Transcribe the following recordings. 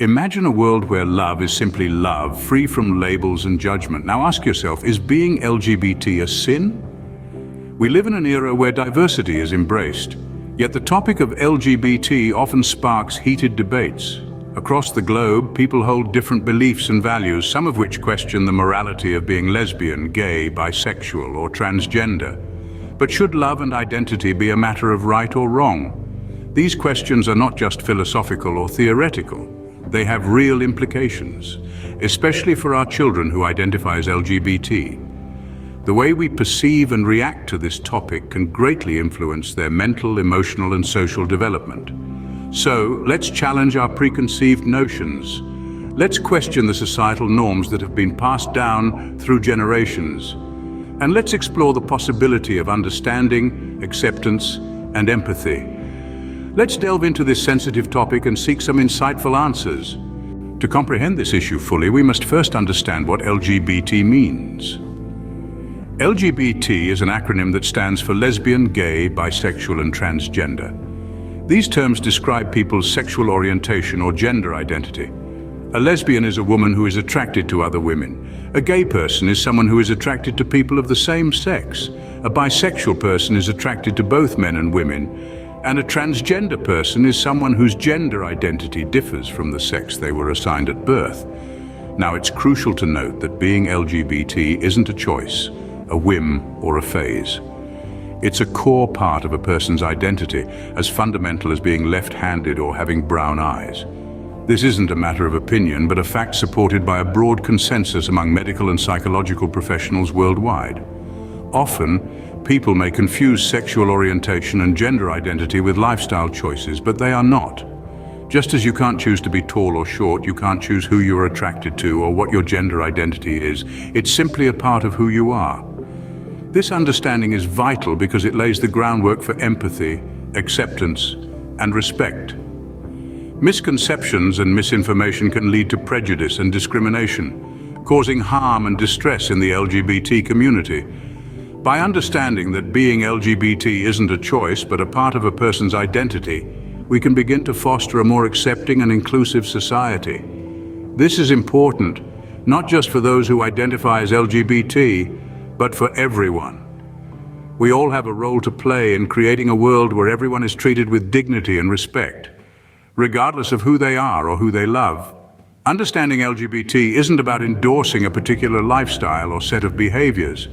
Imagine a world where love is simply love, free from labels and judgment. Now ask yourself, is being LGBT a sin? We live in an era where diversity is embraced, yet the topic of LGBT often sparks heated debates. Across the globe, people hold different beliefs and values, some of which question the morality of being lesbian, gay, bisexual, or transgender. But should love and identity be a matter of right or wrong? These questions are not just philosophical or theoretical. They have real implications, especially for our children who identify as LGBT. The way we perceive and react to this topic can greatly influence their mental, emotional, and social development. So, let's challenge our preconceived notions. Let's question the societal norms that have been passed down through generations. And let's explore the possibility of understanding, acceptance, and empathy. Let's delve into this sensitive topic and seek some insightful answers. To comprehend this issue fully, we must first understand what LGBT means. LGBT is an acronym that stands for lesbian, gay, bisexual, and transgender. These terms describe people's sexual orientation or gender identity. A lesbian is a woman who is attracted to other women. A gay person is someone who is attracted to people of the same sex. A bisexual person is attracted to both men and women. And a transgender person is someone whose gender identity differs from the sex they were assigned at birth. Now, it's crucial to note that being LGBT isn't a choice, a whim, or a phase. It's a core part of a person's identity, as fundamental as being left-handed or having brown eyes. This isn't a matter of opinion, but a fact supported by a broad consensus among medical and psychological professionals worldwide. Often, people may confuse sexual orientation and gender identity with lifestyle choices, but they are not. Just as you can't choose to be tall or short, you can't choose who you're attracted to or what your gender identity is. It's simply a part of who you are. This understanding is vital because it lays the groundwork for empathy, acceptance, and respect. Misconceptions and misinformation can lead to prejudice and discrimination, causing harm and distress in the LGBT community. By understanding that being LGBT isn't a choice but a part of a person's identity, we can begin to foster a more accepting and inclusive society. This is important, not just for those who identify as LGBT, but for everyone. We all have a role to play in creating a world where everyone is treated with dignity and respect, regardless of who they are or who they love. Understanding LGBT isn't about endorsing a particular lifestyle or set of behaviors.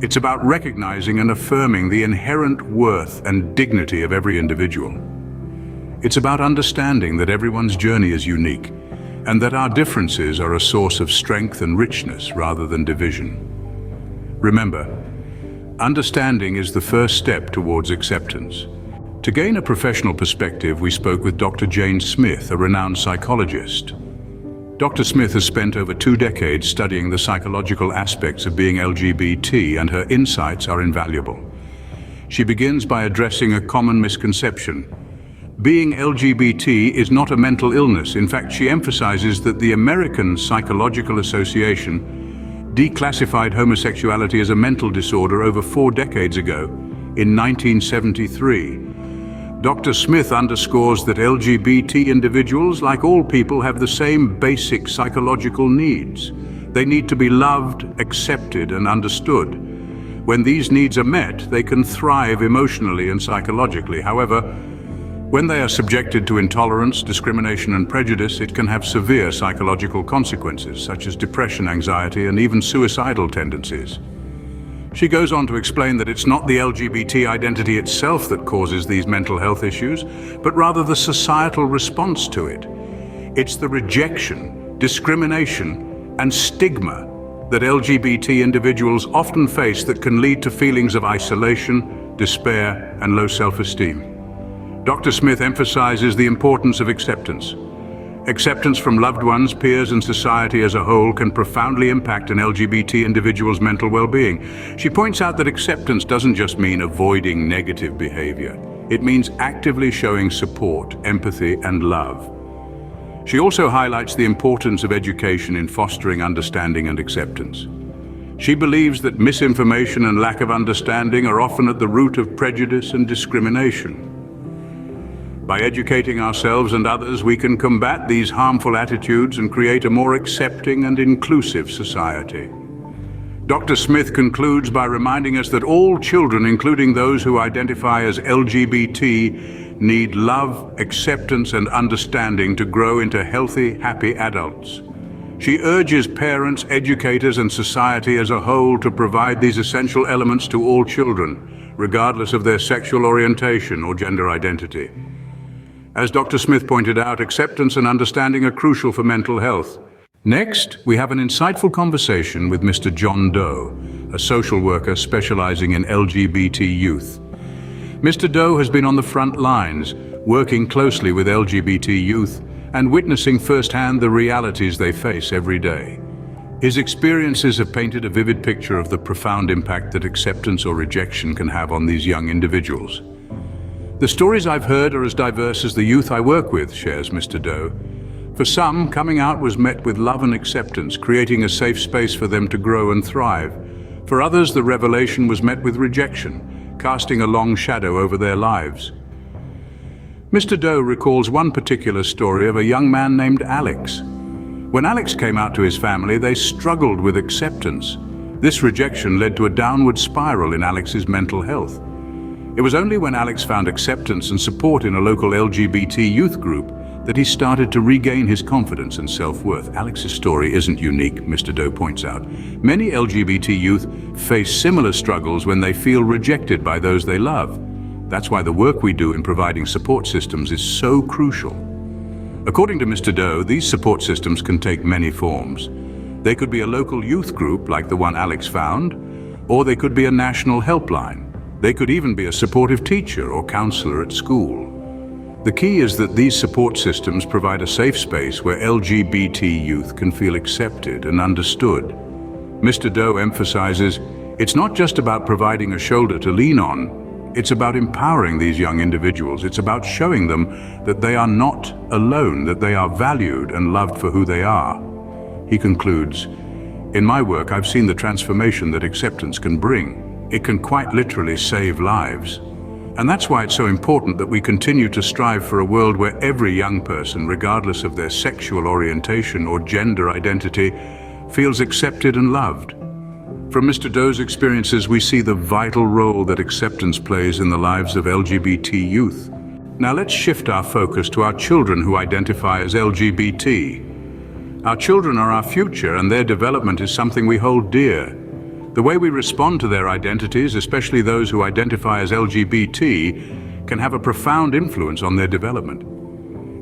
It's about recognizing and affirming the inherent worth and dignity of every individual. It's about understanding that everyone's journey is unique and that our differences are a source of strength and richness rather than division. Remember, understanding is the first step towards acceptance. To gain a professional perspective, we spoke with Dr. Jane Smith, a renowned psychologist. Dr. Smith has spent over 2 decades studying the psychological aspects of being LGBT, and her insights are invaluable. She begins by addressing a common misconception. Being LGBT is not a mental illness. In fact, she emphasizes that the American Psychological Association declassified homosexuality as a mental disorder over 4 decades ago, in 1973. Dr. Smith underscores that LGBT individuals, like all people, have the same basic psychological needs. They need to be loved, accepted, and understood. When these needs are met, they can thrive emotionally and psychologically. However, when they are subjected to intolerance, discrimination, and prejudice, it can have severe psychological consequences, such as depression, anxiety, and even suicidal tendencies. She goes on to explain that it's not the LGBT identity itself that causes these mental health issues, but rather the societal response to it. It's the rejection, discrimination, and stigma that LGBT individuals often face that can lead to feelings of isolation, despair, and low self-esteem. Dr. Smith emphasizes the importance of acceptance. Acceptance from loved ones, peers, and society as a whole can profoundly impact an LGBT individual's mental well-being. She points out that acceptance doesn't just mean avoiding negative behavior. It means actively showing support, empathy, and love. She also highlights the importance of education in fostering understanding and acceptance. She believes that misinformation and lack of understanding are often at the root of prejudice and discrimination. By educating ourselves and others, we can combat these harmful attitudes and create a more accepting and inclusive society. Dr. Smith concludes by reminding us that all children, including those who identify as LGBT, need love, acceptance, and understanding to grow into healthy, happy adults. She urges parents, educators, and society as a whole to provide these essential elements to all children, regardless of their sexual orientation or gender identity. As Dr. Smith pointed out, acceptance and understanding are crucial for mental health. Next, we have an insightful conversation with Mr. John Doe, a social worker specializing in LGBT youth. Mr. Doe has been on the front lines, working closely with LGBT youth and witnessing firsthand the realities they face every day. His experiences have painted a vivid picture of the profound impact that acceptance or rejection can have on these young individuals. The stories I've heard are as diverse as the youth I work with, shares Mr. Doe. For some, coming out was met with love and acceptance, creating a safe space for them to grow and thrive. For others, the revelation was met with rejection, casting a long shadow over their lives. Mr. Doe recalls one particular story of a young man named Alex. When Alex came out to his family, they struggled with acceptance. This rejection led to a downward spiral in Alex's mental health. It was only when Alex found acceptance and support in a local LGBT youth group that he started to regain his confidence and self-worth. Alex's story isn't unique, Mr. Doe points out. Many LGBT youth face similar struggles when they feel rejected by those they love. That's why the work we do in providing support systems is so crucial. According to Mr. Doe, these support systems can take many forms. They could be a local youth group like the one Alex found, or they could be a national helpline. They could even be a supportive teacher or counselor at school. The key is that these support systems provide a safe space where LGBT youth can feel accepted and understood. Mr. Doe emphasizes, it's not just about providing a shoulder to lean on, it's about empowering these young individuals. It's about showing them that they are not alone, that they are valued and loved for who they are. He concludes, in my work, I've seen the transformation that acceptance can bring. It can quite literally save lives. And that's why it's so important that we continue to strive for a world where every young person, regardless of their sexual orientation or gender identity, feels accepted and loved. From Mr. Doe's experiences, we see the vital role that acceptance plays in the lives of LGBT youth. Now let's shift our focus to our children who identify as LGBT. Our children are our future, and their development is something we hold dear. The way we respond to their identities, especially those who identify as LGBT, can have a profound influence on their development.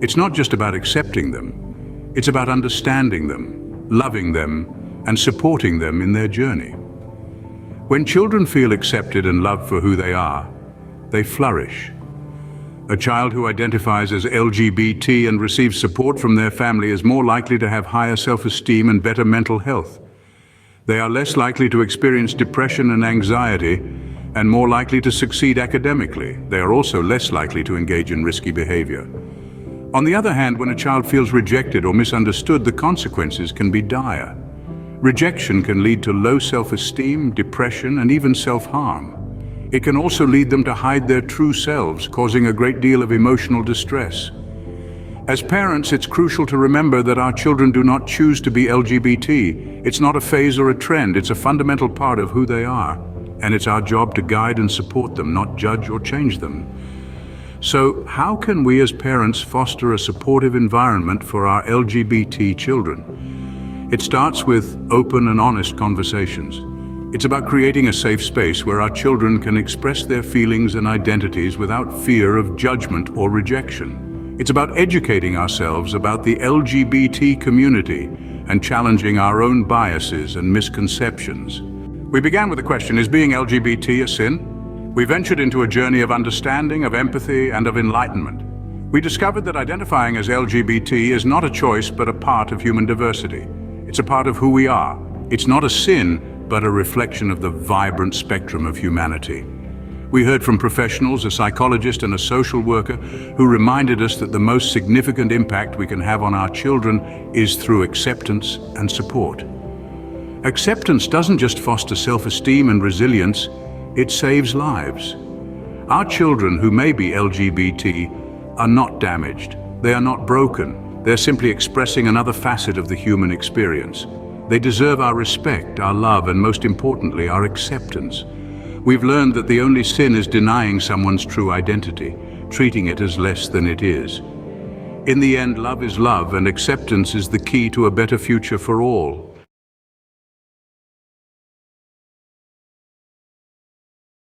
It's not just about accepting them, it's about understanding them, loving them, and supporting them in their journey. When children feel accepted and loved for who they flourish. A child who identifies as LGBT and receives support from their family is more likely to have higher self-esteem and better mental health. They are less likely to experience depression and anxiety, and more likely to succeed academically. They are also less likely to engage in risky behavior. On the other hand, when a child feels rejected or misunderstood, the consequences can be dire. Rejection can lead to low self-esteem, depression, and even self-harm. It can also lead them to hide their true selves, causing a great deal of emotional distress. As parents, it's crucial to remember that our children do not choose to be LGBT. It's not a phase or a trend, it's a fundamental part of who they are. And it's our job to guide and support them, not judge or change them. So, how can we as parents foster a supportive environment for our LGBT children? It starts with open and honest conversations. It's about creating a safe space where our children can express their feelings and identities without fear of judgment or rejection. It's about educating ourselves about the LGBT community and challenging our own biases and misconceptions. We began with the question, is being LGBT a sin? We ventured into a journey of understanding, of empathy, and of enlightenment. We discovered that identifying as LGBT is not a choice but a part of human diversity. It's a part of who we are. It's not a sin, but a reflection of the vibrant spectrum of humanity. We heard from professionals, a psychologist and a social worker, who reminded us that the most significant impact we can have on our children is through acceptance and support. Acceptance doesn't just foster self-esteem and resilience, it saves lives. Our children who may be LGBT are not damaged. They are not broken. They're simply expressing another facet of the human experience. They deserve our respect, our love, and most importantly, our acceptance. We've learned that the only sin is denying someone's true identity, treating it as less than it is. In the end, love is love, and acceptance is the key to a better future for all.